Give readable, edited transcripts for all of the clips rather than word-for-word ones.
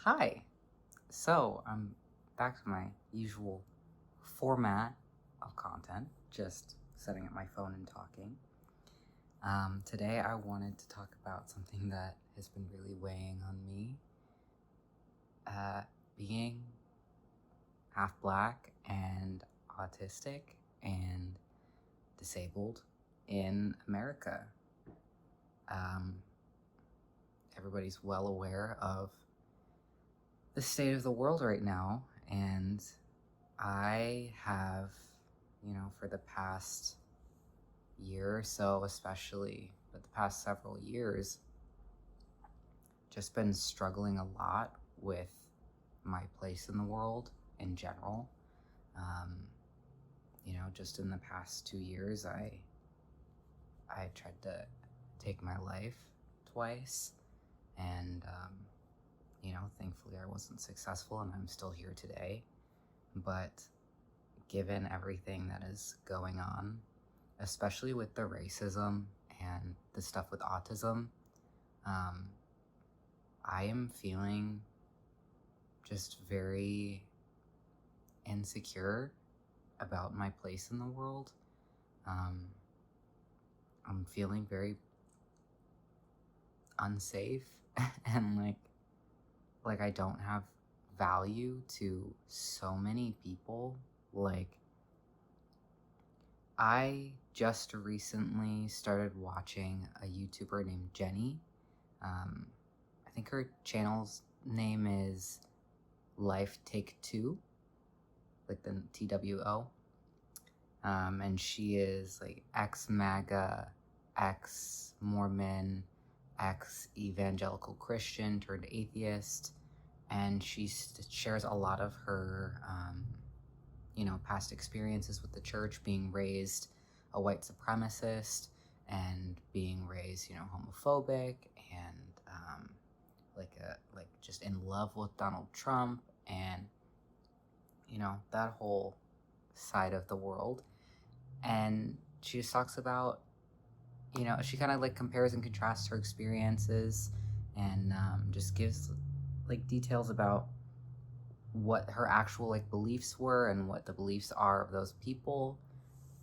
Hi. So I'm back to my usual format of content, just setting up my phone and talking. Today I wanted to talk about something that has been really weighing on me. Being half black and autistic and disabled in America. Everybody's well aware of the state of the world right now, and I have, for the past year or so, especially, but the past several years, just been struggling a lot with my place in the world in general. Just in the past 2 years, I tried to take my life twice, and thankfully I wasn't successful, and I'm still here today. But given everything that is going on, especially with the racism and the stuff with autism, I am feeling just very insecure about my place in the world. I'm feeling very unsafe and like I don't have value to so many people. Like, I just recently started watching a YouTuber named Jenny. I think her channel's name is Life Take Two, like the TWO. And she is like ex-MAGA, ex-Mormon, ex-evangelical Christian turned atheist, and she shares a lot of her, past experiences with the church, being raised a white supremacist and being raised, homophobic and just in love with Donald Trump and that whole side of the world. And she just talks about, she kind of like compares and contrasts her experiences and just gives like details about what her actual like beliefs were and what the beliefs are of those people.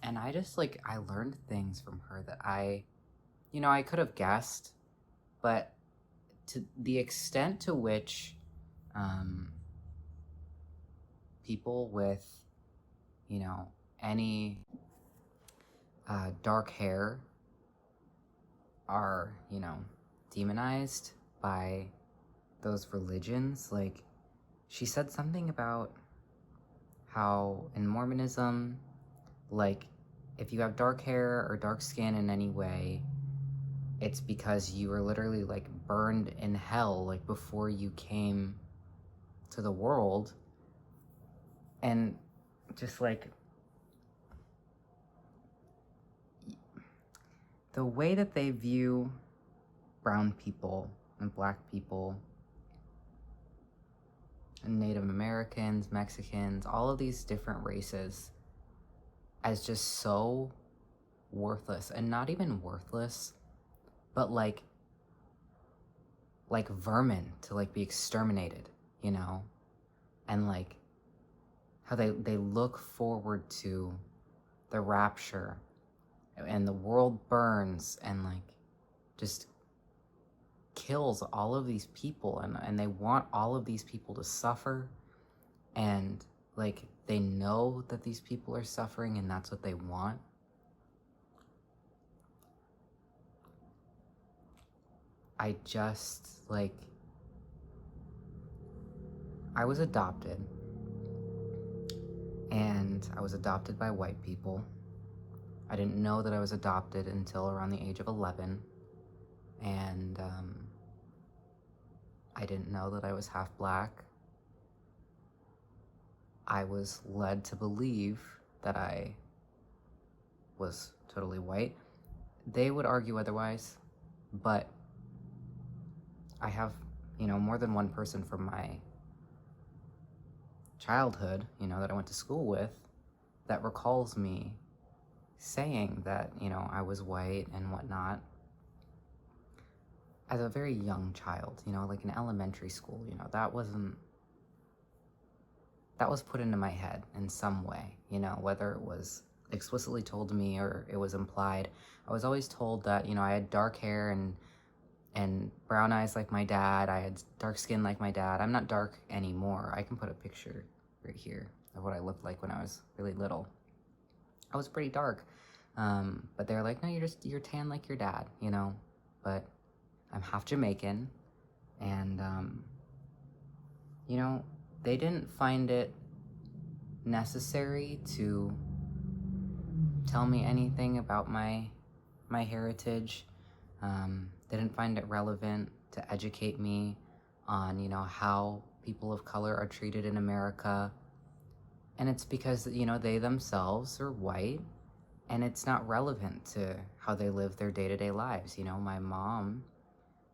And I just I learned things from her that I could have guessed, but to the extent to which people with any dark hair are demonized by those religions. Like, she said something about how in Mormonism, like, if you have dark hair or dark skin in any way, it's because you were literally like burned in hell like before you came to the world. And just like the way that they view brown people and black people and Native Americans, Mexicans, all of these different races as just so worthless, and not even worthless, but like vermin to like be exterminated, and like how they look forward to the rapture and the world burns and like just kills all of these people, and they want all of these people to suffer, and like they know that these people are suffering and that's what they want. I just I was adopted, and I was adopted by white people. I didn't know that I was adopted until around the age of 11, and I didn't know that I was half black. I was led to believe that I was totally white. They would argue otherwise, but I have, more than one person from my childhood, that I went to school with, that recalls me saying that, I was white and whatnot. as a very young child, like in elementary school, that was put into my head in some way, whether it was explicitly told to me or it was implied. I was always told that, I had dark hair and brown eyes like my dad. I had dark skin like my dad. I'm not dark anymore. I can put a picture right here of what I looked like when I was really little. I was pretty dark. But they're like, no, you're tan like your dad, but I'm half Jamaican. And, they didn't find it necessary to tell me anything about my heritage. They didn't find it relevant to educate me on, how people of color are treated in America. And it's because, they themselves are white, and it's not relevant to how they live their day-to-day lives. My mom,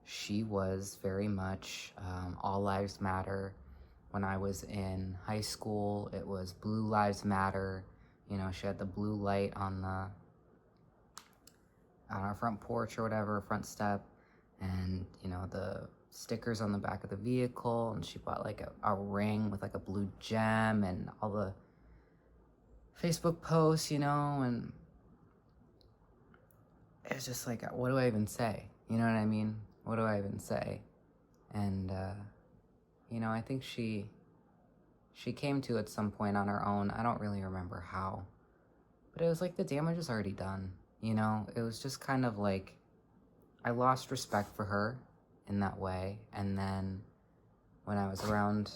she was very much all lives matter. When I was in high school, it was Blue Lives Matter. She had the blue light on our front porch or whatever, front step, and, the stickers on the back of the vehicle, and she bought like a ring with like a blue gem and all the Facebook posts, and it's just like, what do I even say? You know what I mean? What do I even say? And, I think she came to at some point on her own. I don't really remember how, but it was like the damage is already done. It was just kind of like I lost respect for her in that way. And then when I was around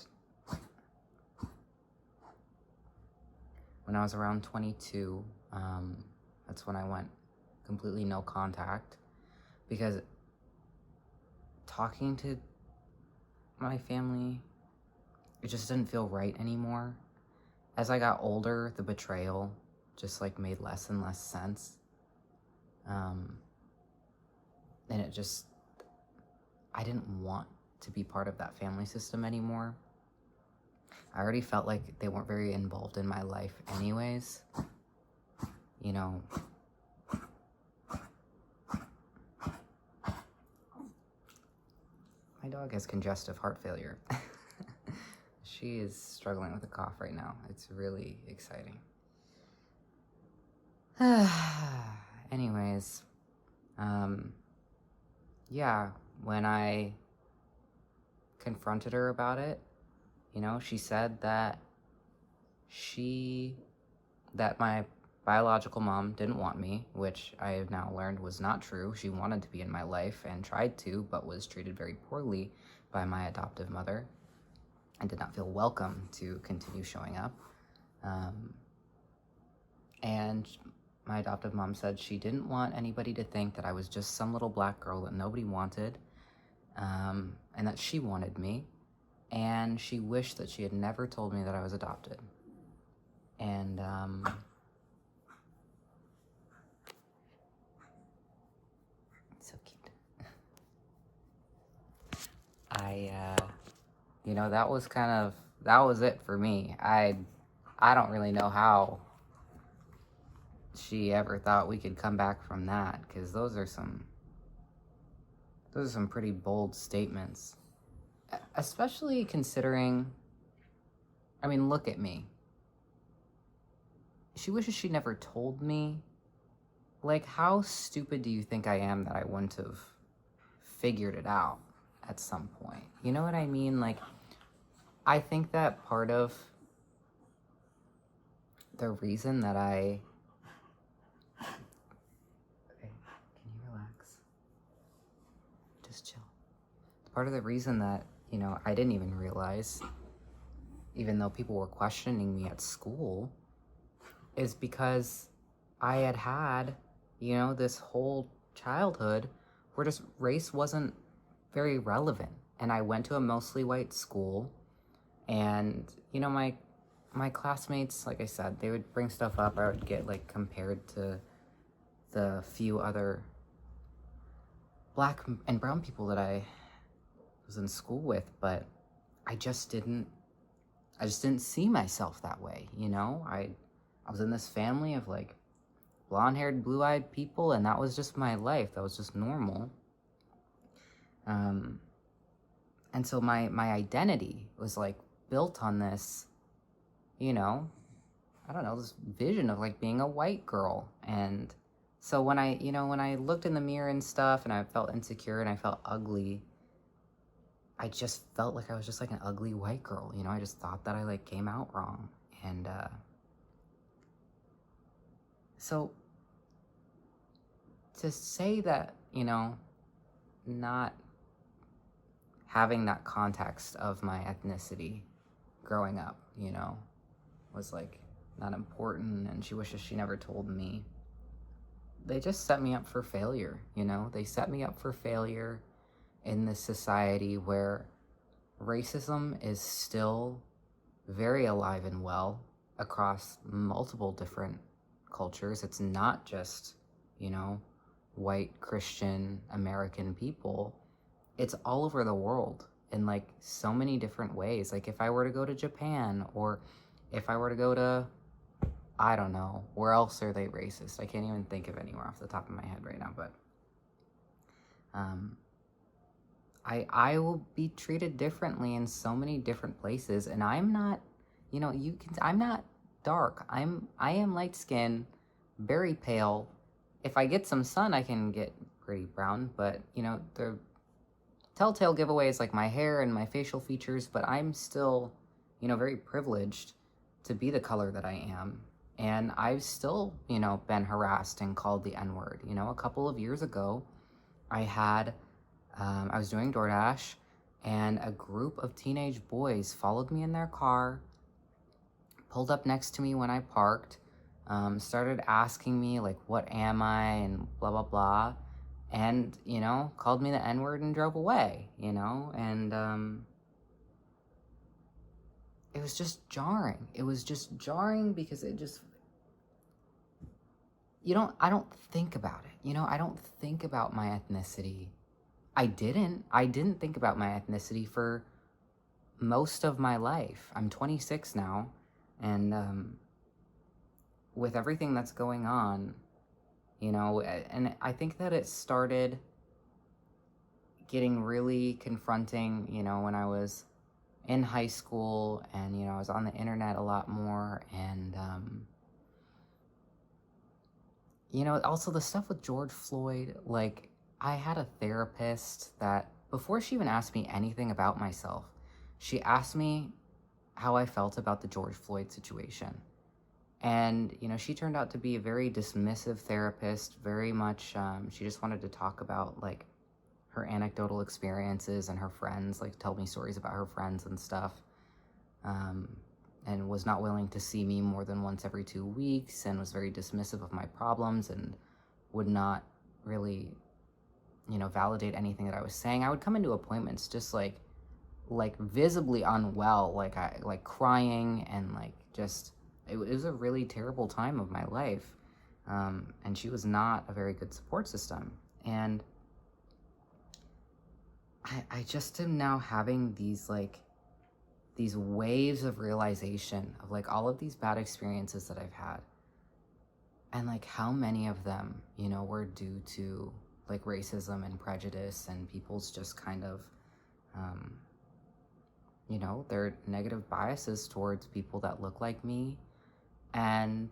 22, that's when I went completely no contact, because talking to my family, it just didn't feel right anymore. As I got older, the betrayal just like made less and less sense. And I didn't want to be part of that family system anymore. I already felt like they weren't very involved in my life anyways. My dog has congestive heart failure. She is struggling with a cough right now. It's really exciting. Anyways, yeah, when I confronted her about it, she said that my biological mom didn't want me, which I have now learned was not true. She wanted to be in my life and tried to, but was treated very poorly by my adoptive mother and did not feel welcome to continue showing up. And my adoptive mom said she didn't want anybody to think that I was just some little black girl that nobody wanted, and that she wanted me, and she wished that she had never told me that I was adopted. And so cute. That was it for me. I don't really know how she ever thought we could come back from that, because those are some pretty bold statements, especially considering, look at me. She wishes she never told me. Like, how stupid do you think I am that I wouldn't have figured it out at some point? You know what I mean? Like, I think that part of the reason that okay, can you relax? Just chill. Part of the reason that, I didn't even realize, even though people were questioning me at school, is because I had, this whole childhood where just race wasn't very relevant. And I went to a mostly white school, and, my classmates, like I said, they would bring stuff up. I would get, like, compared to the few other black and brown people that I was in school with, but I just didn't see myself that way, I was in this family of, like, blonde-haired, blue-eyed people, and that was just my life. That was just normal. Um, and so my identity was like built on this, you know, I don't know, this vision of like being a white girl. And so when I looked in the mirror and stuff and I felt insecure and I felt ugly, I just felt like I was just like an ugly white girl. I just thought that I like came out wrong. And so to say that, not having that context of my ethnicity growing up, was like not important and she wishes she never told me. They just set me up for failure, They set me up for failure in this society where racism is still very alive and well across multiple different cultures. It's not just, white Christian American people. It's all over the world in like so many different ways. Like if I were to go to Japan, or if I were to go to, I don't know, where else are they racist? I can't even think of anywhere off the top of my head right now, but I will be treated differently in so many different places, and I'm not, I'm not dark. I am light skinned, very pale. If I get some sun, I can get pretty brown, but the telltale giveaway is like my hair and my facial features, but I'm still, very privileged to be the color that I am. And I've still, been harassed and called the N-word. A couple of years ago, I was doing DoorDash, and a group of teenage boys followed me in their car, pulled up next to me when I parked, started asking me, like, what am I, and blah, blah, blah, and, called me the N-word and drove away, and it was just jarring. It was just jarring because it just, I don't think about it, I don't think about my ethnicity. I didn't think about my ethnicity for most of my life. I'm 26 now, and with everything that's going on, and I think that it started getting really confronting, when I was in high school, and, I was on the internet a lot more, and, also the stuff with George Floyd, like, I had a therapist that, before she even asked me anything about myself, she asked me how I felt about the George Floyd situation. And, she turned out to be a very dismissive therapist, very much, she just wanted to talk about, like, her anecdotal experiences and her friends, like, tell me stories about her friends and stuff, and was not willing to see me more than once every 2 weeks, and was very dismissive of my problems, and would not really, validate anything that I was saying. I would come into appointments just, like visibly unwell, like crying, and, like, just... It was a really terrible time of my life, and she was not a very good support system. And I just am now having these waves of realization of, like, all of these bad experiences that I've had, and, like, how many of them, were due to, like, racism and prejudice and people's just kind of, their negative biases towards people that look like me. And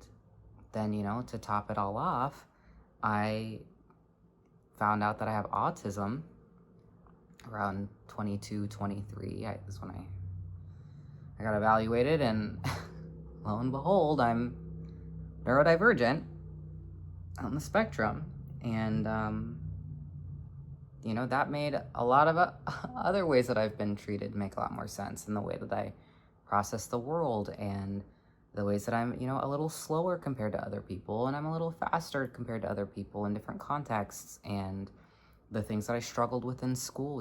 then, to top it all off, I found out that I have autism around 22, 23. That's when I got evaluated, and lo and behold, I'm neurodivergent on the spectrum. And, that made a lot of other ways that I've been treated make a lot more sense, in the way that I process the world, and the ways that I'm, a little slower compared to other people, and I'm a little faster compared to other people in different contexts, and the things that I struggled with in school,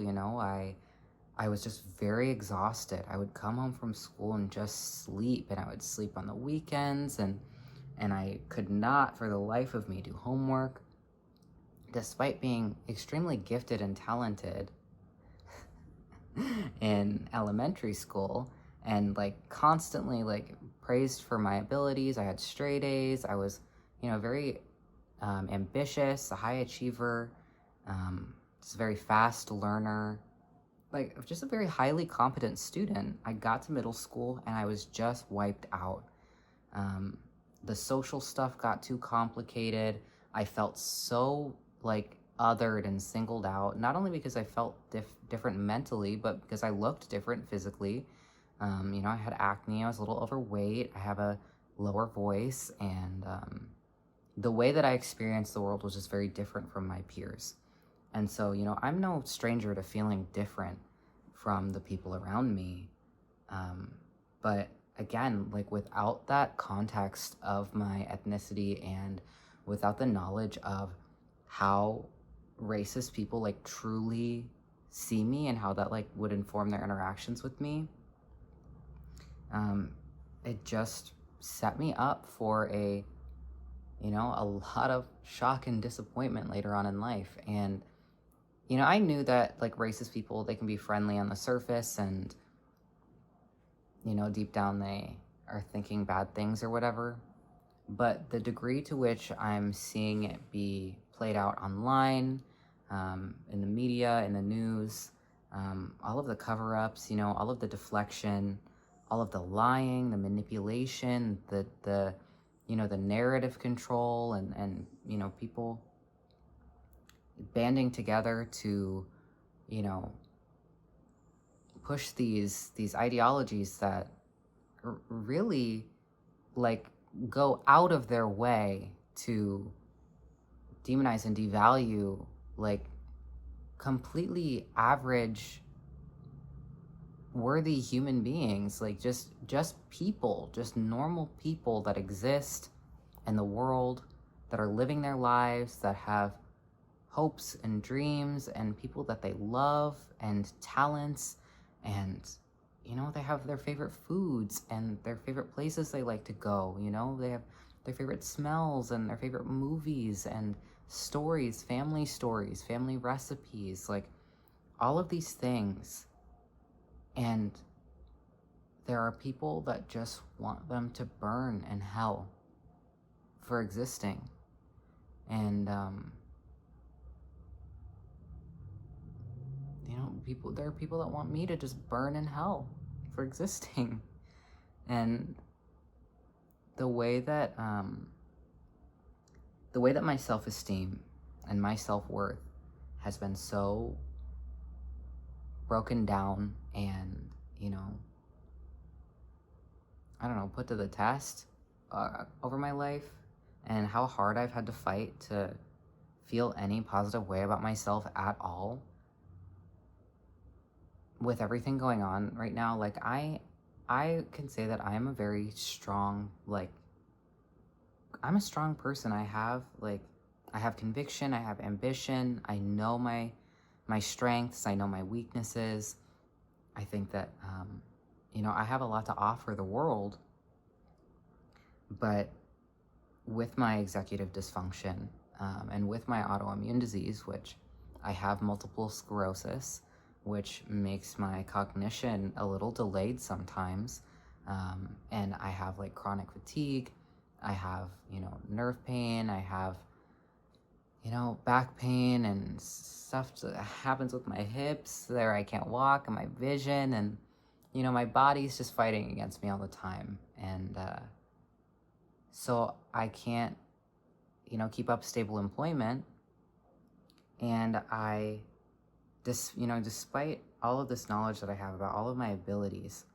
I was just very exhausted. I would come home from school and just sleep, and I would sleep on the weekends, and I could not, for the life of me, do homework, despite being extremely gifted and talented in elementary school, and, like, constantly, like, praised for my abilities. I had straight A's. I was, very ambitious, a high achiever, just a very fast learner, like just a very highly competent student. I got to middle school and I was just wiped out. Um, the social stuff got too complicated. I felt so like othered and singled out, not only because I felt different mentally, but because I looked different physically. I had acne, I was a little overweight, I have a lower voice, and the way that I experienced the world was just very different from my peers. And so, I'm no stranger to feeling different from the people around me. But again, like without that context of my ethnicity and without the knowledge of how racist people like truly see me and how that like would inform their interactions with me, it just set me up for a lot of shock and disappointment later on in life. And I knew that like racist people, they can be friendly on the surface and deep down they are thinking bad things or whatever. But the degree to which I'm seeing it be played out online, in the media, in the news, all of the cover-ups, all of the deflection, all of the lying, the manipulation, the narrative control, and people banding together to, push these ideologies that really like go out of their way to demonize and devalue like completely average worthy human beings, like just people, just normal people that exist in the world, that are living their lives, that have hopes and dreams and people that they love and talents, and they have their favorite foods and their favorite places they like to go. They have their favorite smells and their favorite movies and stories, family recipes, like all of these things. And there are people that just want them to burn in hell for existing. And there are people that want me to just burn in hell for existing. And the way that my self-esteem and my self-worth has been so broken down and I don't know, put to the test over my life, and how hard I've had to fight to feel any positive way about myself at all. With everything going on right now, like I can say that I am a very strong, like I'm a strong person. I have conviction, I have ambition, I know my strengths, I know my weaknesses. I think that I have a lot to offer the world. But with my executive dysfunction, and with my autoimmune disease, which I have multiple sclerosis, which makes my cognition a little delayed sometimes. And I have like chronic fatigue. I have, nerve pain. I have, back pain and stuff that happens with my hips there. I can't walk, and my vision, and, my body's just fighting against me all the time. And so I can't, keep up stable employment. And despite all of this knowledge that I have about all of my abilities,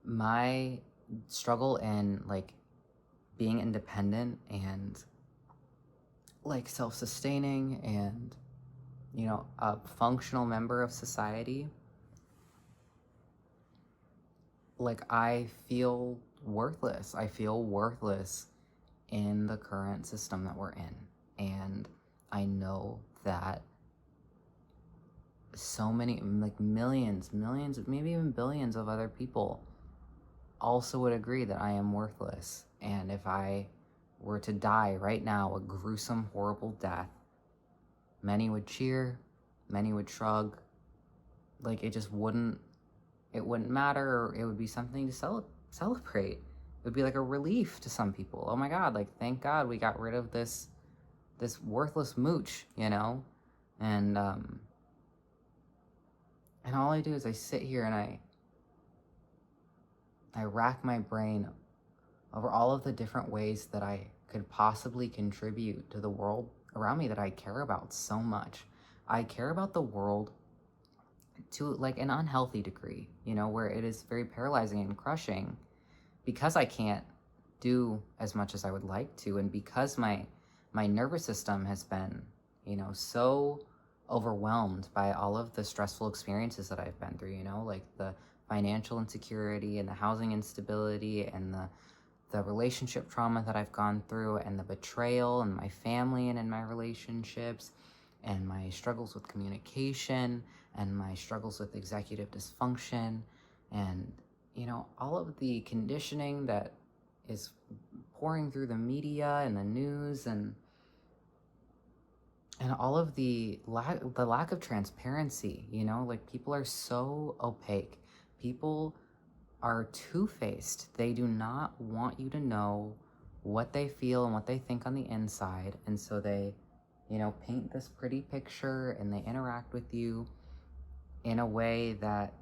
my struggle in like being independent and like self-sustaining and a functional member of society, like I feel worthless. I feel worthless in the current system that we're in. And I know that so many, like millions, maybe even billions of other people also would agree that I am worthless. And if I were to die right now a gruesome, horrible death, many would cheer, many would shrug. Like it wouldn't matter, or it would be something to celebrate. It would be like a relief to some people. Oh my God, like thank God we got rid of this worthless mooch, And all I do is I sit here and I rack my brain over all of the different ways that I could possibly contribute to the world around me that I care about so much. I care about the world to like an unhealthy degree, where it is very paralyzing and crushing because I can't do as much as I would like to, and because my nervous system has been, so overwhelmed by all of the stressful experiences that I've been through, like the financial insecurity and the housing instability and the relationship trauma that I've gone through and the betrayal in my family and in my relationships and my struggles with communication and my struggles with executive dysfunction and, all of the conditioning that is pouring through the media and the news and all of the lack of transparency, like people are so opaque. People are two-faced. They do not want you to know what they feel and what they think on the inside. And so they, paint this pretty picture and they interact with you in a way that,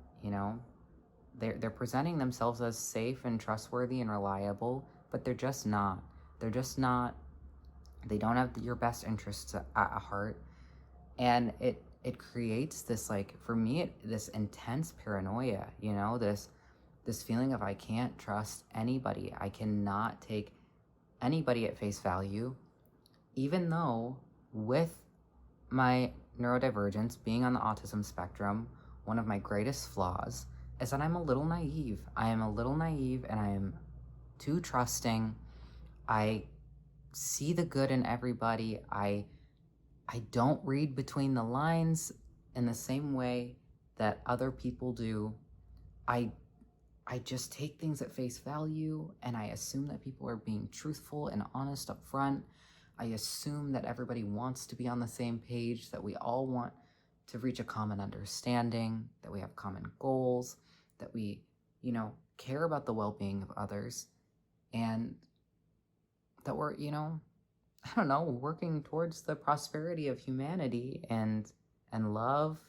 they're presenting themselves as safe and trustworthy and reliable, but they're just not. They're just not. They don't have your best interests at heart. And it creates this, like, for me, this intense paranoia, this feeling of I can't trust anybody. I cannot take anybody at face value, even though with my neurodivergence, being on the autism spectrum, one of my greatest flaws is that I'm a little naive. I am a little naive and I am too trusting. I see the good in everybody. I don't read between the lines in the same way that other people do. I just take things at face value and I assume that people are being truthful and honest up front. I assume that everybody wants to be on the same page, that we all want to reach a common understanding, that we have common goals, that we, care about the well-being of others, and that we're, I don't know, working towards the prosperity of humanity and love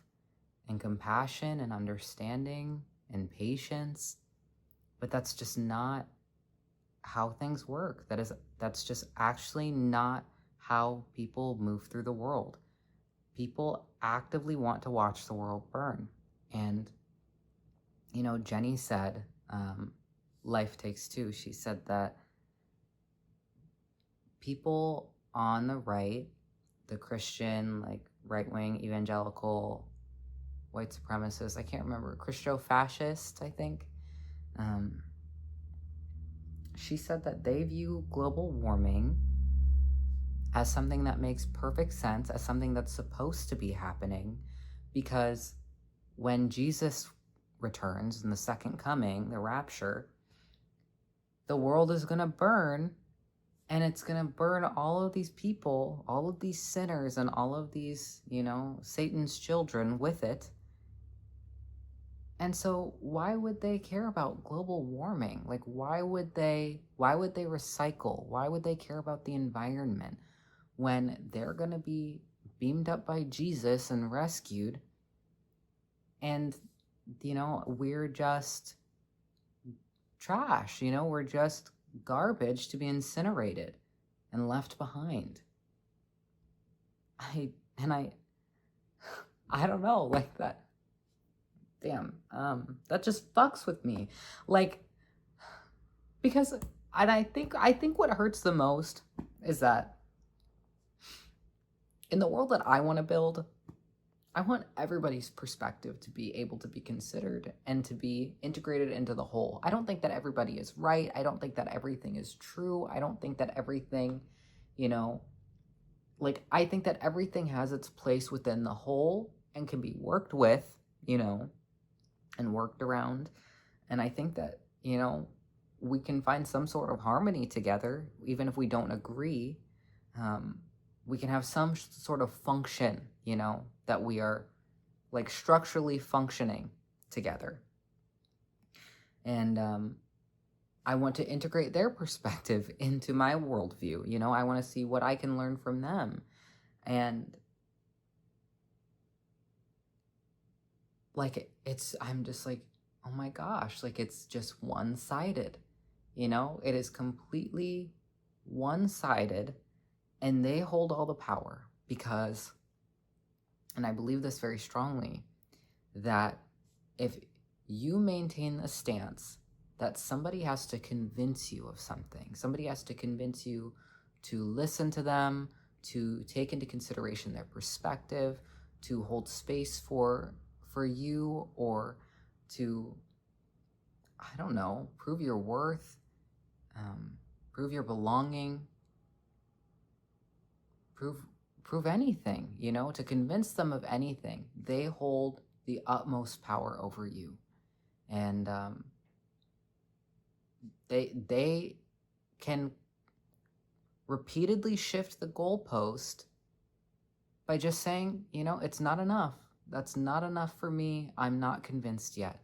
and compassion and understanding and patience. But that's just not how things work. That's just actually not how people move through the world. People actively want to watch the world burn. And, Jenny said, Life Takes Two, she said that people on the right, the Christian, like right-wing evangelical white supremacists, I can't remember, Christo-fascist, I think, she said that they view global warming as something that makes perfect sense, as something that's supposed to be happening, because when Jesus returns in the second coming, the rapture, the world is going to burn, and it's going to burn all of these people, all of these sinners, and all of these, Satan's children with it. And so why would they care about global warming? Like, why would they recycle? Why would they care about the environment when they're going to be beamed up by Jesus and rescued? And, we're just trash, we're just garbage to be incinerated and left behind. I don't know, like that. Damn, that just fucks with me. Like, because, and I think what hurts the most is that in the world that I want to build, I want everybody's perspective to be able to be considered and to be integrated into the whole. I don't think that everybody is right. I don't think that everything is true. I don't think that everything, I think that everything has its place within the whole and can be worked with, and worked around. And I think that, we can find some sort of harmony together, even if we don't agree. We can have some sort of function, that we are like structurally functioning together. And I want to integrate their perspective into my worldview. I want to see what I can learn from them. And like I'm just like, oh my gosh, like it's just one-sided. It is completely one-sided, and they hold all the power because, and I believe this very strongly, that if you maintain the stance that somebody has to convince you of something, somebody has to convince you to listen to them, to take into consideration their perspective, to hold space for you, or to, I don't know, prove your worth, prove your belonging, prove anything, to convince them of anything. They hold the utmost power over you, and they can repeatedly shift the goalpost by just saying, it's not enough. That's not enough for me. I'm not convinced yet.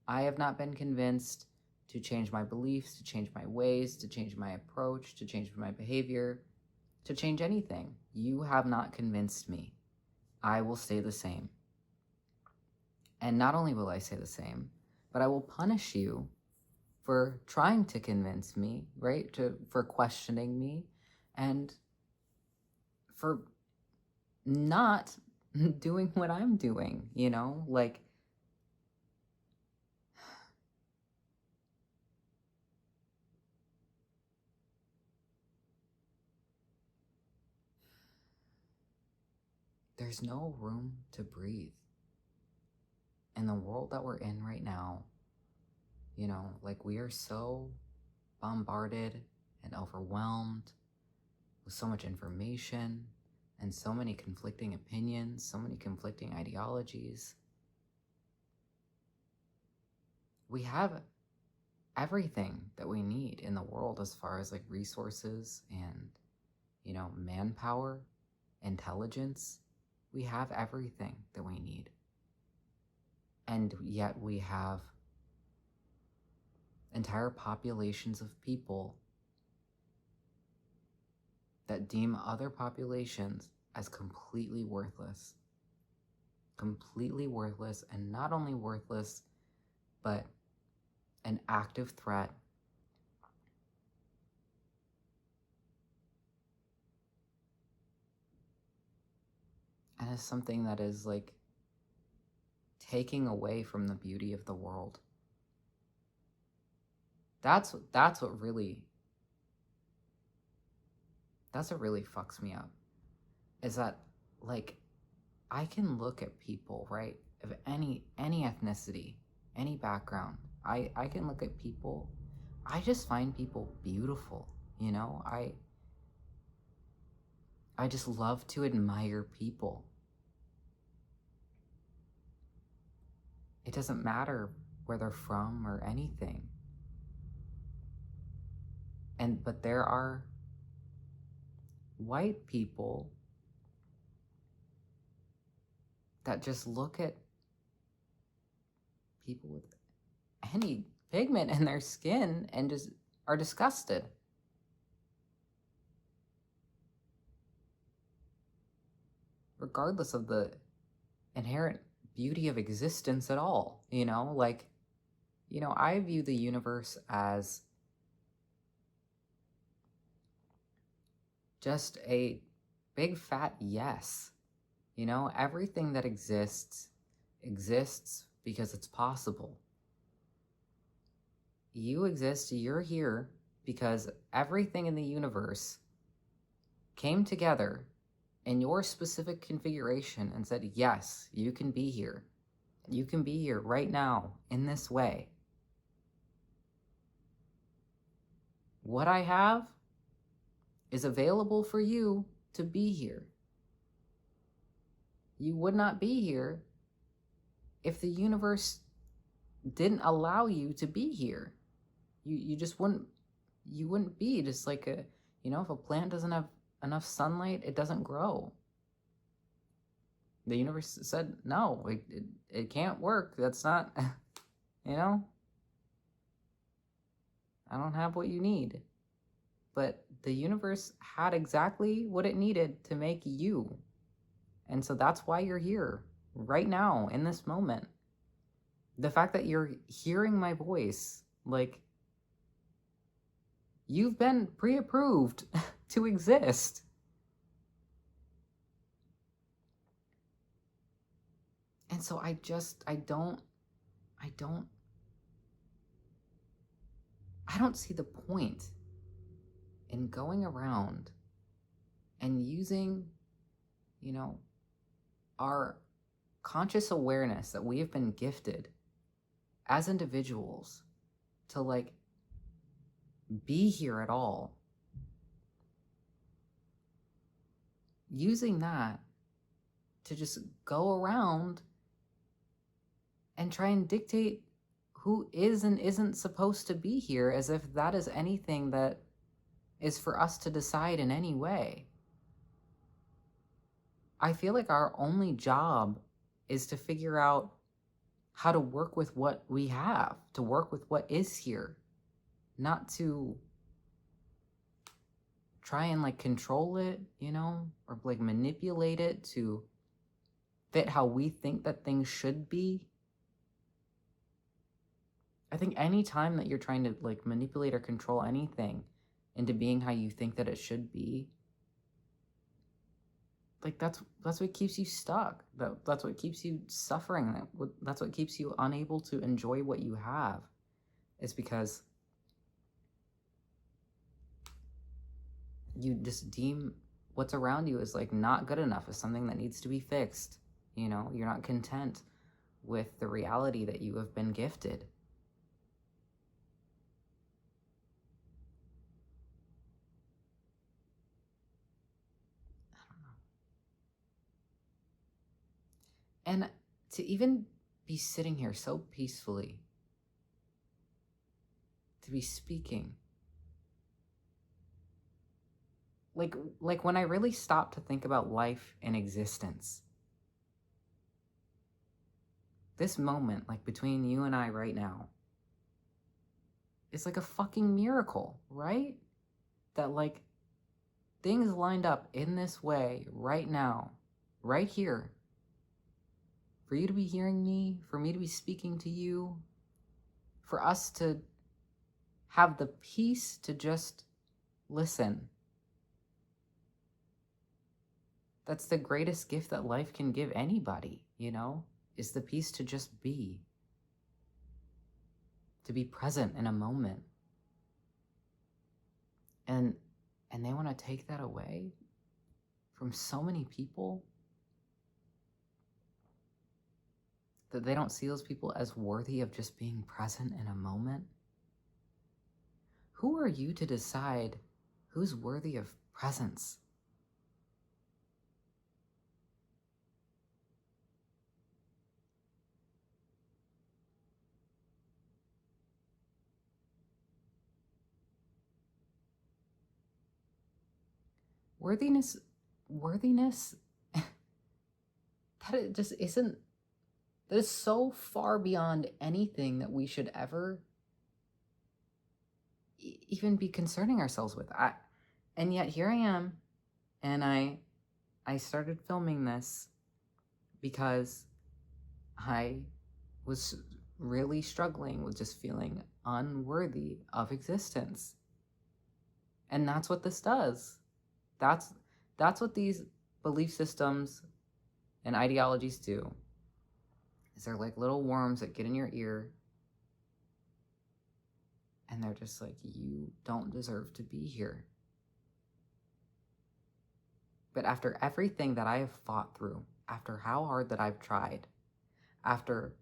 I have not been convinced to change my beliefs, to change my ways, to change my approach, to change my behavior, to change anything. You have not convinced me. I will stay the same. And not only will I say the same, but I will punish you for trying to convince me, right? For questioning me, and for not doing what I'm doing, like, there's no room to breathe in the world that we're in right now. Like, we are so bombarded and overwhelmed with so much information and so many conflicting opinions, so many conflicting ideologies. We have everything that we need in the world as far as like resources and, manpower, intelligence. We have everything that we need. And yet we have entire populations of people that deem other populations as completely worthless. Completely worthless, and not only worthless, but an active threat. And it's something that is like taking away from the beauty of the world. That's what really fucks me up, is that, like, I can look at people, right, of any ethnicity, any background. I can look at people. I just find people beautiful, I just love to admire people. It doesn't matter where they're from or anything. But there are white people that just look at people with any pigment in their skin and just are disgusted. Regardless of the inherent beauty of existence at all, I view the universe as just a big fat yes. Everything that exists because it's possible. You exist, you're here because everything in the universe came together in your specific configuration and said, yes, you can be here. You can be here right now in this way. What I have is available for you to be here. You would not be here if the universe didn't allow you to be here. You just wouldn't be. Just like if a plant doesn't have enough sunlight, it doesn't grow. The universe said, no, it can't work. That's not, I don't have what you need. But the universe had exactly what it needed to make you. And so that's why you're here right now in this moment. The fact that you're hearing my voice, like, you've been pre-approved to exist. And so I don't see the point in going around and using, you know, our conscious awareness that we have been gifted as individuals to, like, be here at all. Using that to just go around and try and dictate who is and isn't supposed to be here, as if that is anything that is for us to decide in any way. I feel like our only job is to figure out how to work with what we have, to work with what is here, not to try and, like, control it, you know, or, like, manipulate it to fit how we think that things should be. I think any time that you're trying to, like, manipulate or control anything into being how you think that it should be, like, that's what keeps you stuck. That's what keeps you suffering. That's what keeps you unable to enjoy what you have. It's because you just deem what's around you as, like, not good enough, as something that needs to be fixed. You know, you're not content with the reality that you have been gifted. And to even be sitting here so peacefully, to be speaking, like when I really stop to think about life and existence, this moment, like, between you and I right now, is like a fucking miracle, right? That, like, things lined up in this way right now, right here, for you to be hearing me, for me to be speaking to you, for us to have the peace to just listen. That's the greatest gift that life can give anybody, you know, is the peace to just be, to be present in a moment. And they want to take that away from so many people, that they don't see those people as worthy of just being present in a moment. Who are you to decide who's worthy of presence? Worthiness, that it just isn't, that is so far beyond anything that we should ever even be concerning ourselves with. And yet here I am, and I started filming this because I was really struggling with just feeling unworthy of existence. And that's what this does. That's what these belief systems and ideologies do. Is they're like little worms that get in your ear, and they're just like, you don't deserve to be here. But after everything that I have fought through, after how hard that I've tried, after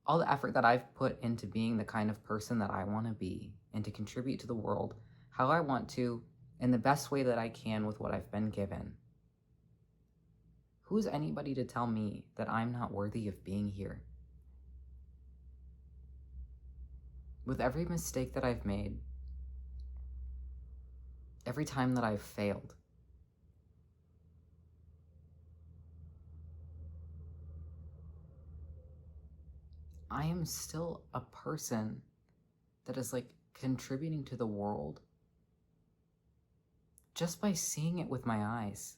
all the effort that I've put into being the kind of person that I want to be, and to contribute to the world how I want to, in the best way that I can with what I've been given, who's anybody to tell me that I'm not worthy of being here? With every mistake that I've made, every time that I've failed, I am still a person that is, like, contributing to the world just by seeing it with my eyes.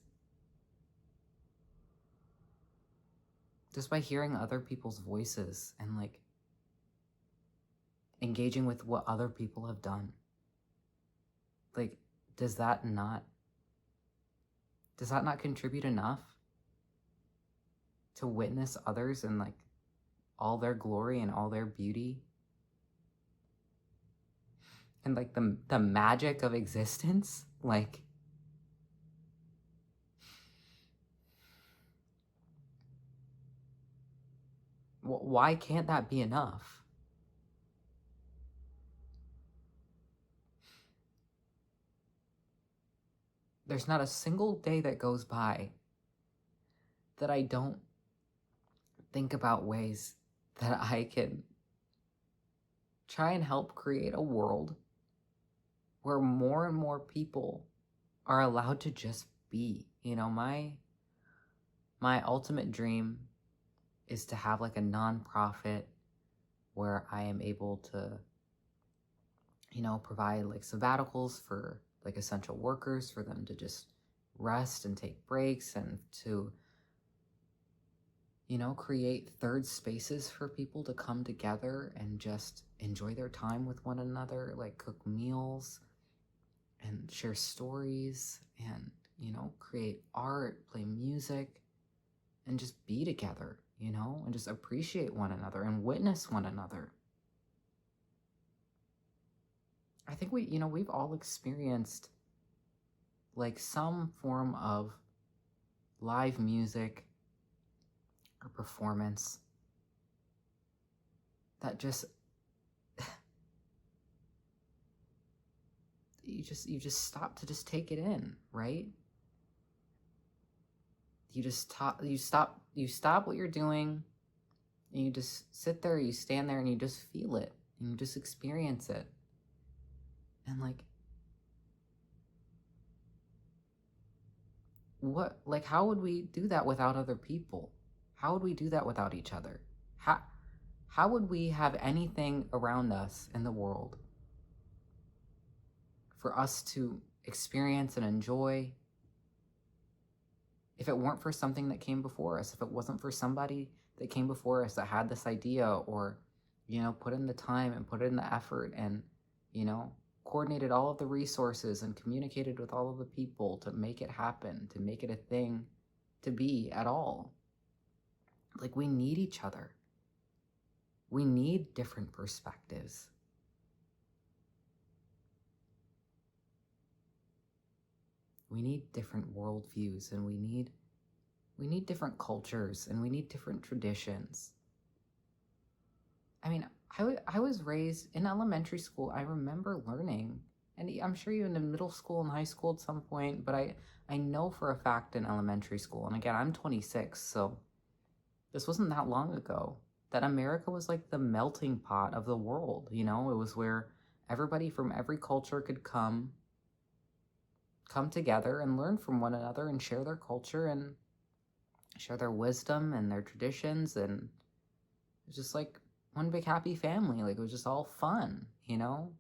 just by hearing other people's voices and like engaging with what other people have done. Like, does that not contribute enough to witness others and like all their glory and all their beauty and like the magic of existence? Like, why can't that be enough? There's not a single day that goes by that I don't think about ways that I can try and help create a world where more and more people are allowed to just be. You know, my ultimate dream is to have like a nonprofit where I am able to, you know, provide like sabbaticals for like essential workers, for them to just rest and take breaks, and to, you know, create third spaces for people to come together and just enjoy their time with one another, like cook meals and share stories and, you know, create art, play music, and just be together, you know, and just appreciate one another and witness one another. I think we've all experienced like some form of live music or performance that just you just stop to just take it in, right? You stop what you're doing, and you just sit there, you stand there, and you just feel it, and you just experience it. And like, how would we do that without other people? How would we do that without each other? How would we have anything around us in the world for us to experience and enjoy if it weren't for something that came before us, if it wasn't for somebody that came before us that had this idea, or, you know, put in the time and put in the effort and, you know, coordinated all of the resources and communicated with all of the people to make it happen, to make it a thing to be at all. Like, we need each other. We need different perspectives. We need different worldviews, and we need different cultures, and we need different traditions. I mean, I was raised in elementary school. I remember learning, and I'm sure even in middle school and high school at some point, but I know for a fact in elementary school, and again, I'm 26, so this wasn't that long ago, that America was like the melting pot of the world, you know? It was where everybody from every culture could come together and learn from one another and share their culture and share their wisdom and their traditions, and it was just like one big happy family. Like, it was just all fun, you know?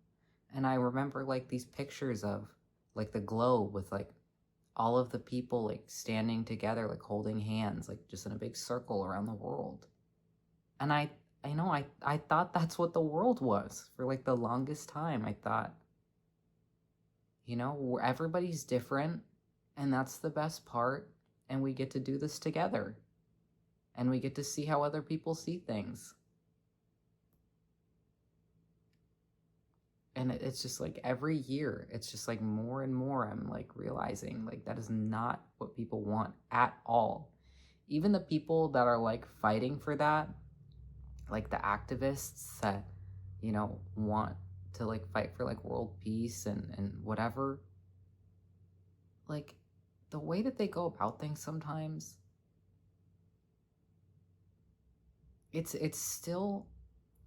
And I remember like these pictures of like the globe with like all of the people like standing together, like holding hands, like just in a big circle around the world. And I know I thought that's what the world was for like the longest time. I thought, you know, everybody's different, and that's the best part, and we get to do this together, and we get to see how other people see things. And it's just like every year, it's just like more and more I'm like realizing like that is not what people want at all. Even the people that are like fighting for that, like the activists that, you know, want to like fight for like world peace and whatever, like the way that they go about things sometimes, it's still,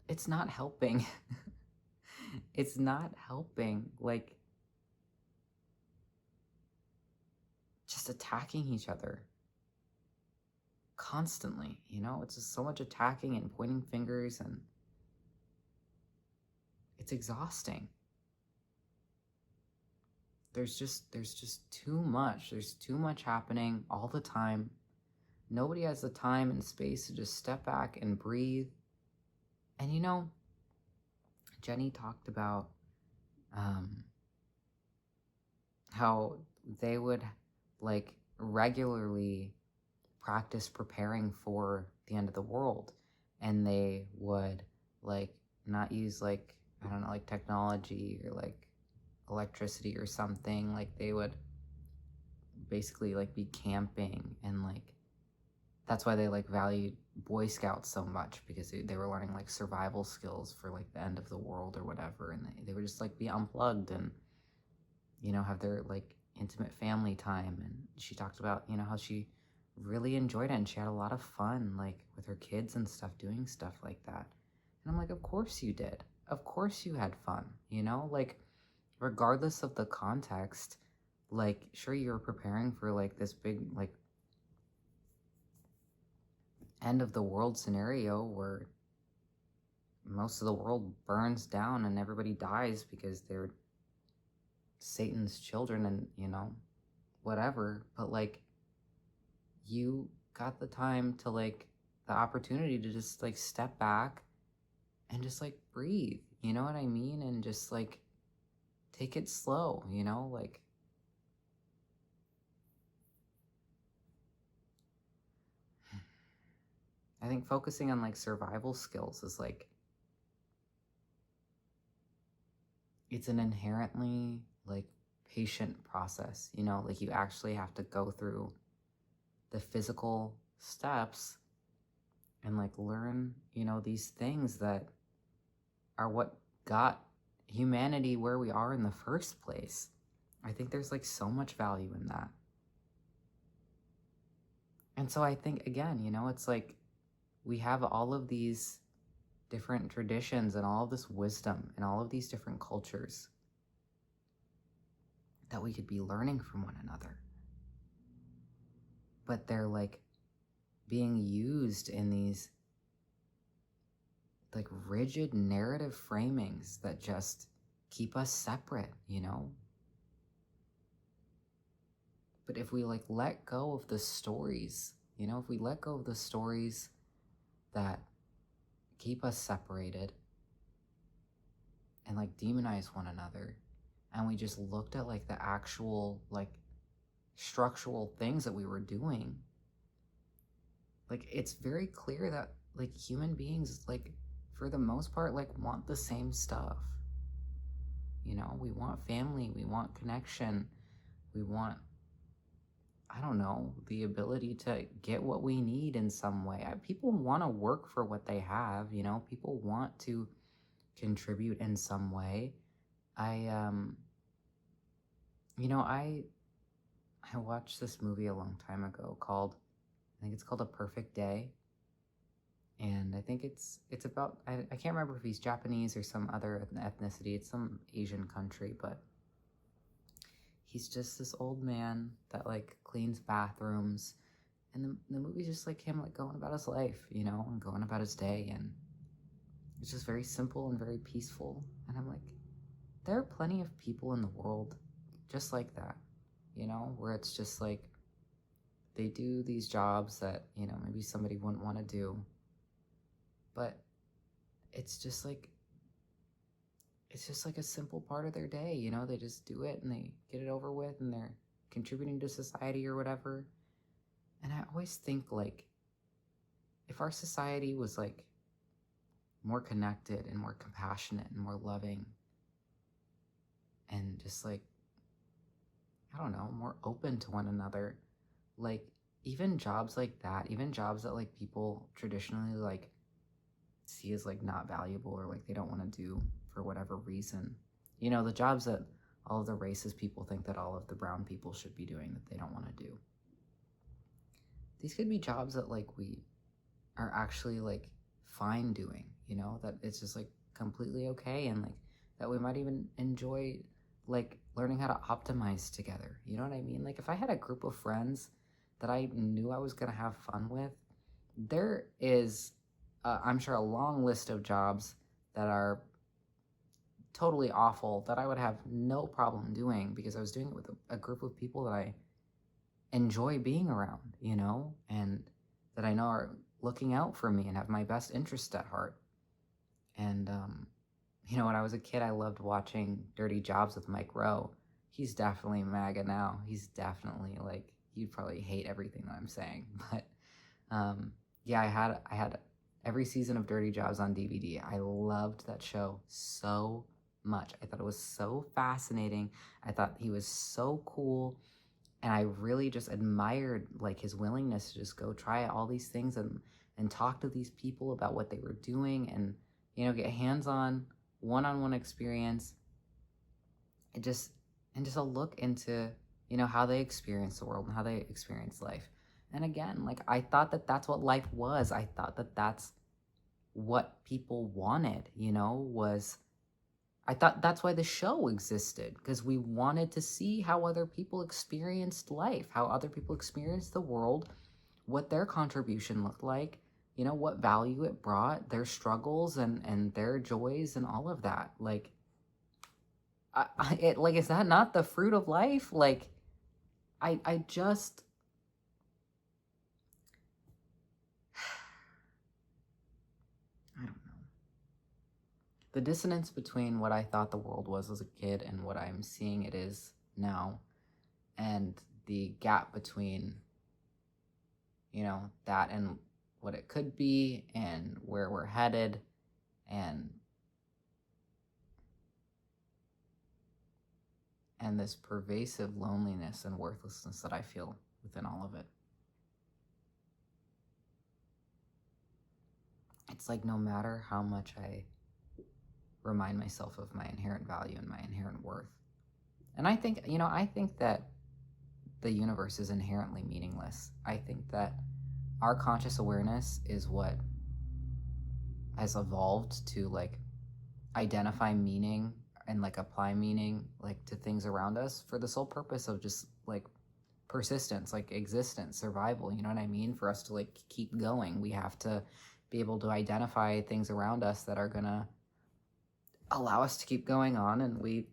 it's not helping. It's not helping. Like, just attacking each other constantly, you know? It's just so much attacking and pointing fingers, and it's exhausting. There's just too much. There's too much happening all the time. nobody has the time and space to just step back and breathe. And Jenny talked about um, how they would like regularly practice preparing for the end of the world, and they would like not use like, I don't know, like technology or like electricity or something. Like they would basically like be camping, and like that's why they like valued Boy Scouts so much, because they were learning like survival skills for like the end of the world or whatever, and they would just like be unplugged and have their like intimate family time. And she talked about how she really enjoyed it, and she had a lot of fun like with her kids and stuff, doing stuff like that. And I'm like, of course you did, of course you had fun, like regardless of the context. Like sure, you're preparing for like this big like end of the world scenario where most of the world burns down and everybody dies because they're Satan's children, and whatever. But like you got the time to like the opportunity to just like step back and just like breathe, you know what I mean? And just like take it slow, like I think focusing on like survival skills is like, it's an inherently like patient process, like you actually have to go through the physical steps and like learn, these things that are what got humanity where we are in the first place. I think there's like so much value in that. And so I think, again, it's like we have all of these different traditions and all of this wisdom and all of these different cultures that we could be learning from one another. But they're like being used in these like rigid narrative framings that just keep us separate, But if we like let go of the stories, if we let go of the stories that keep us separated and like demonize one another, and we just looked at like the actual like structural things that we were doing, like it's very clear that like human beings, like for the most part, like want the same stuff. We want family, we want connection, we want, I don't know, the ability to get what we need in some way. People want to work for what they have, people want to contribute in some way. I watched this movie a long time ago called, I think it's called A Perfect Day. And I think it's about, I can't remember if he's Japanese or some other ethnicity. It's some Asian country, but he's just this old man that like cleans bathrooms. And the movie's just like him like going about his life, and going about his day. And it's just very simple and very peaceful. And I'm like, there are plenty of people in the world just like that, where it's just like they do these jobs that, maybe somebody wouldn't want to do. But it's just like a simple part of their day, they just do it and they get it over with, and they're contributing to society or whatever. And I always think like, if our society was like more connected and more compassionate and more loving and just like, I don't know, more open to one another, like even jobs like that, even jobs that like people traditionally like see as like not valuable or like they don't want to do for whatever reason, the jobs that all of the racist people think that all of the brown people should be doing that they don't want to do, these could be jobs that like we are actually like fine doing, that it's just like completely okay, and like that we might even enjoy like learning how to optimize together, you know what I mean? Like if I had a group of friends that I knew I was gonna have fun with, there is I'm sure a long list of jobs that are totally awful that I would have no problem doing because I was doing it with a group of people that I enjoy being around, and that I know are looking out for me and have my best interest at heart. And, when I was a kid, I loved watching Dirty Jobs with Mike Rowe. He's definitely MAGA now. He's definitely like, you'd probably hate everything that I'm saying. But yeah, I had every season of Dirty Jobs on DVD. I loved that show so much. I thought it was so fascinating. I thought he was so cool. And I really just admired like his willingness to just go try all these things and talk to these people about what they were doing and get hands-on one-on-one experience. And just a look into how they experience the world and how they experience life. And again, like I thought that that's what life was. I thought that that's what people wanted, was I thought that's why the show existed, because we wanted to see how other people experienced life, how other people experienced the world, what their contribution looked like, what value it brought, their struggles and their joys and all of that. Like, is that not the fruit of life? Like, I just, I don't know. The dissonance between what I thought the world was as a kid and what I'm seeing it is now, and the gap between, that and what it could be and where we're headed, and this pervasive loneliness and worthlessness that I feel within all of it. It's like no matter how much I remind myself of my inherent value and my inherent worth. And I think that the universe is inherently meaningless. I think that our conscious awareness is what has evolved to like identify meaning and like apply meaning like to things around us for the sole purpose of just like persistence, like existence, survival, you know what I mean? For us to like keep going, we have to be able to identify things around us that are gonna allow us to keep going on, and we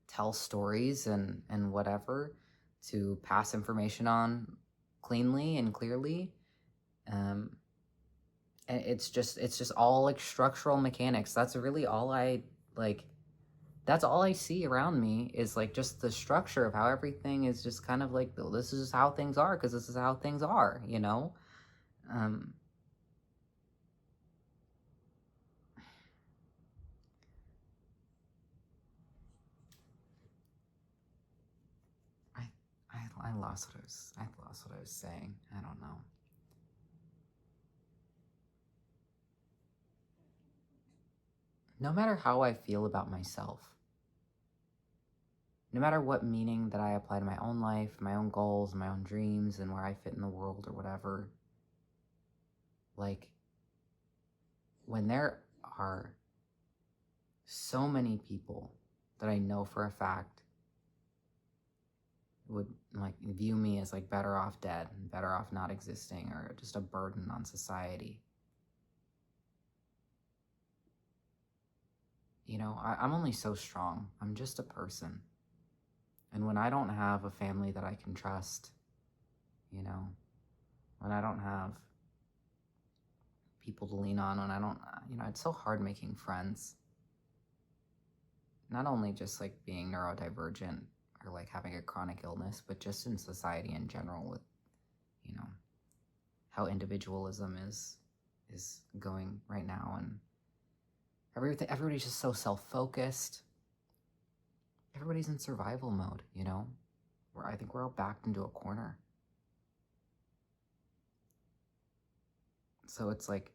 tell stories and whatever to pass information on cleanly and clearly. And it's just all like structural mechanics. That's really all that's all I see around me, is like just the structure of how everything is just kind of like, well, this is just how things are because this is how things are, I, I lost what I was saying. I don't know. No matter how I feel about myself, no matter what meaning that I apply to my own life, my own goals, my own dreams, and where I fit in the world or whatever, like, when there are so many people that I know for a fact would like view me as like better off dead and better off not existing or just a burden on society, I'm only so strong. I'm just a person. And when I don't have a family that I can trust, when I don't have people to lean on, when I don't, it's so hard making friends. Not only just like being neurodivergent or like having a chronic illness, but just in society in general with, how individualism is going right now, and everybody's just so self-focused. Everybody's in survival mode, where I think we're all backed into a corner. So it's like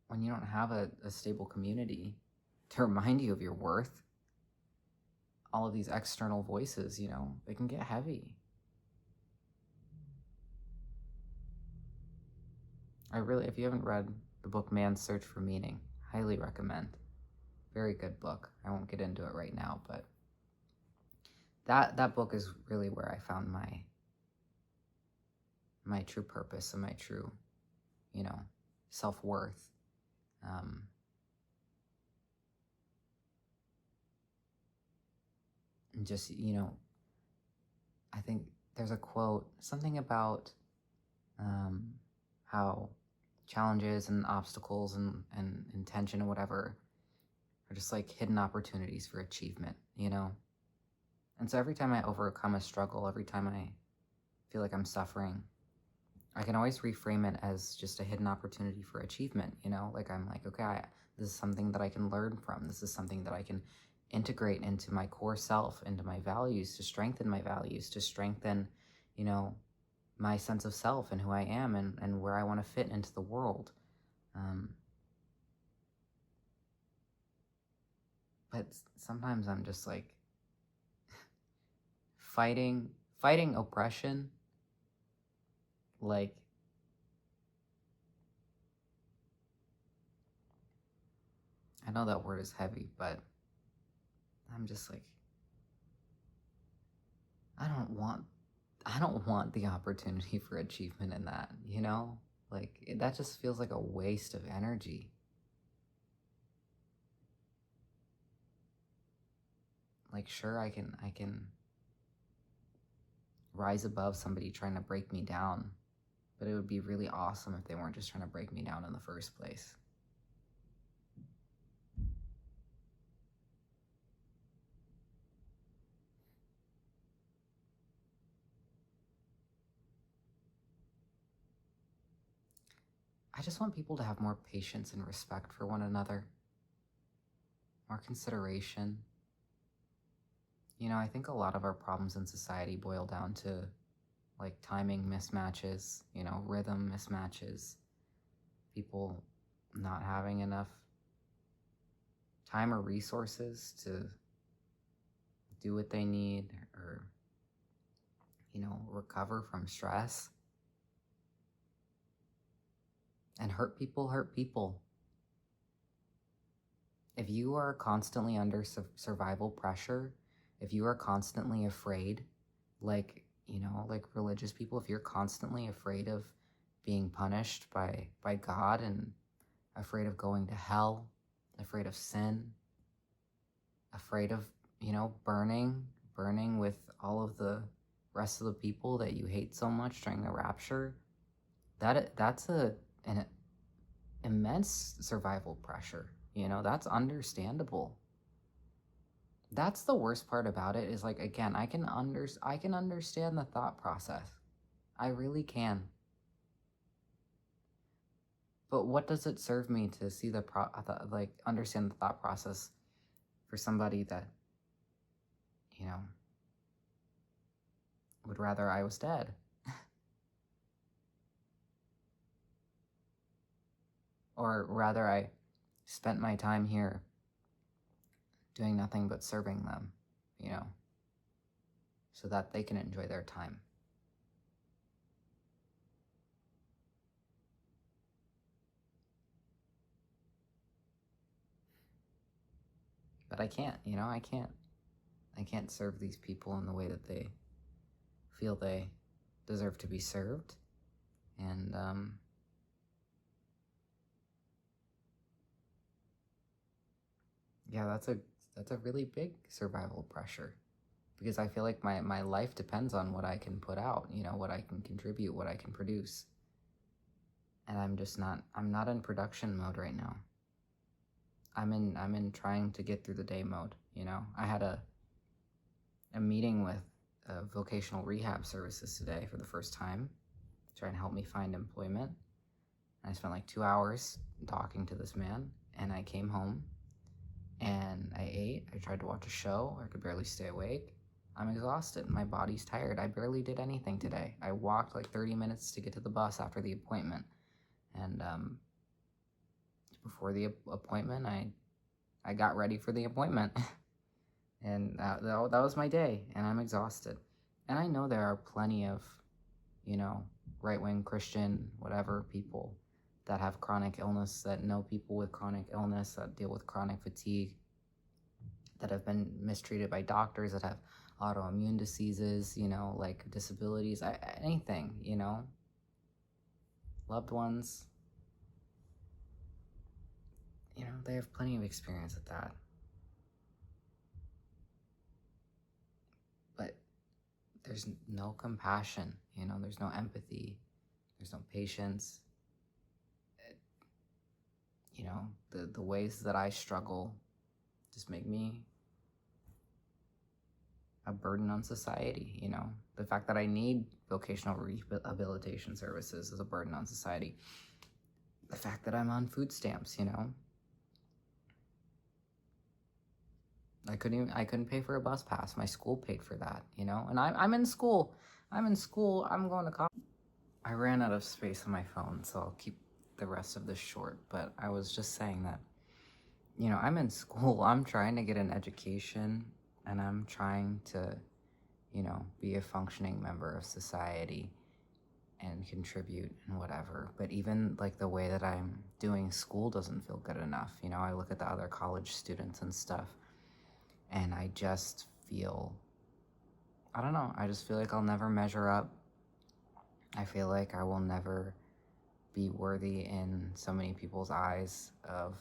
when you don't have a stable community to remind you of your worth, all of these external voices, they can get heavy. If you haven't read the book Man's Search for Meaning, highly recommend. Very good book. I won't get into it right now, but that book is really where I found my true purpose and my true, self-worth. And just, I think there's a quote, something about how challenges and obstacles and intention and whatever are just like hidden opportunities for achievement, you know? And so every time I overcome a struggle, every time I feel like I'm suffering, I can always reframe it as just a hidden opportunity for achievement, you know? Like I'm like, okay, this is something that I can learn from. This is something that I can integrate into my core self, into my values, to strengthen my values, to strengthen, you know, my sense of self and who I am and where I want to fit into the world. Um, but sometimes I'm just like fighting oppression, like I know that word is heavy, but I'm just like I don't want I don't want the opportunity for achievement in that, you know? Like that just feels like a waste of energy. Like sure I can rise above somebody trying to break me down, but it would be really awesome if they weren't just trying to break me down in the first place. I just want people to have more patience and respect for one another, more consideration. You know, I think a lot of our problems in society boil down to like timing mismatches, you know, rhythm mismatches, people not having enough time or resources to do what they need or, you know, recover from stress. And hurt people hurt people. If you are constantly under survival pressure, if you are constantly afraid, like, you know, like religious people, if you're constantly afraid of being punished by God and afraid of going to hell, afraid of sin, afraid of, you know, burning with all of the rest of the people that you hate so much during the rapture, that's an immense survival pressure. You know, that's understandable. That's the worst part about it is like again, I can understand the thought process. I really can. But what does it serve me to see like understand the thought process for somebody that, you know, would rather I was dead? Or rather I spent my time here doing nothing but serving them, you know, so that they can enjoy their time. But I can't, you know, I can't serve these people in the way that they feel they deserve to be served. And yeah, that's a really big survival pressure because I feel like my life depends on what I can put out, you know, what I can contribute, what I can produce. And I'm not in production mode right now. I'm in trying to get through the day mode, you know. I had a meeting with vocational rehab services today for the first time, trying to help me find employment. And I spent like 2 hours talking to this man, and I came home and I ate. I tried to watch a show. I could barely stay awake. I'm exhausted. My body's tired. I barely did anything today. I walked like 30 minutes to get to the bus after the appointment. And before the appointment, I got ready for the appointment. And that was my day, and I'm exhausted. And I know there are plenty of, you know, right-wing Christian, whatever, people that have chronic illness, that know people with chronic illness, that deal with chronic fatigue, that have been mistreated by doctors, that have autoimmune diseases, you know, like disabilities, anything, you know, loved ones, you know, they have plenty of experience with that. But there's no compassion, you know, there's no empathy, There's no patience. You know, the ways that I struggle just make me a burden on society. You know, the fact that I need vocational rehabilitation services is a burden on society. The fact that I'm on food stamps, you know, I couldn't pay for a bus pass. My school paid for that, you know, and I'm in school. I'm going to college. I ran out of space on my phone, so I'll keep the rest of this short. But I was just saying that, you know, I'm in school. I'm trying to get an education, and I'm trying to, you know, be a functioning member of society and contribute and whatever. But even like the way that I'm doing school doesn't feel good enough. You know, I look at the other college students and stuff, and I just feel, I don't know, I just feel like I'll never measure up. I feel like I will never be worthy in so many people's eyes of,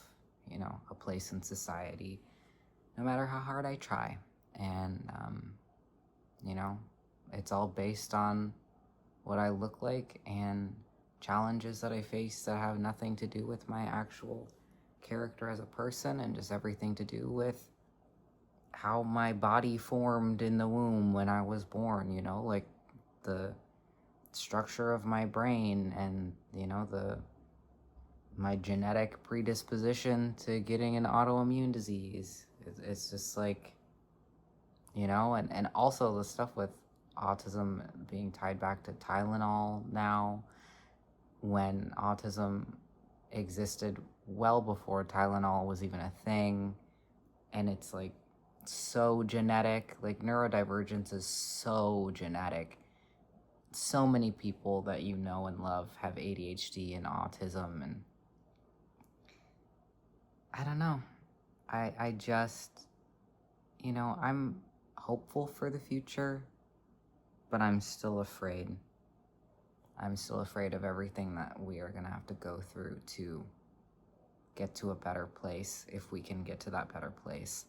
you know, a place in society, no matter how hard I try. And, you know, it's all based on what I look like and challenges that I face that have nothing to do with my actual character as a person, and just everything to do with how my body formed in the womb when I was born, you know, like the structure of my brain and, you know, my genetic predisposition to getting an autoimmune disease. It's just like, you know, and also the stuff with autism being tied back to Tylenol now, when autism existed well before Tylenol was even a thing. And it's like so genetic. Like neurodivergence is so genetic. So many people that you know and love have ADHD and autism, and I don't know. I just, you know, I'm hopeful for the future, but I'm still afraid. I'm still afraid of everything that we are going to have to go through to get to a better place, if we can get to that better place.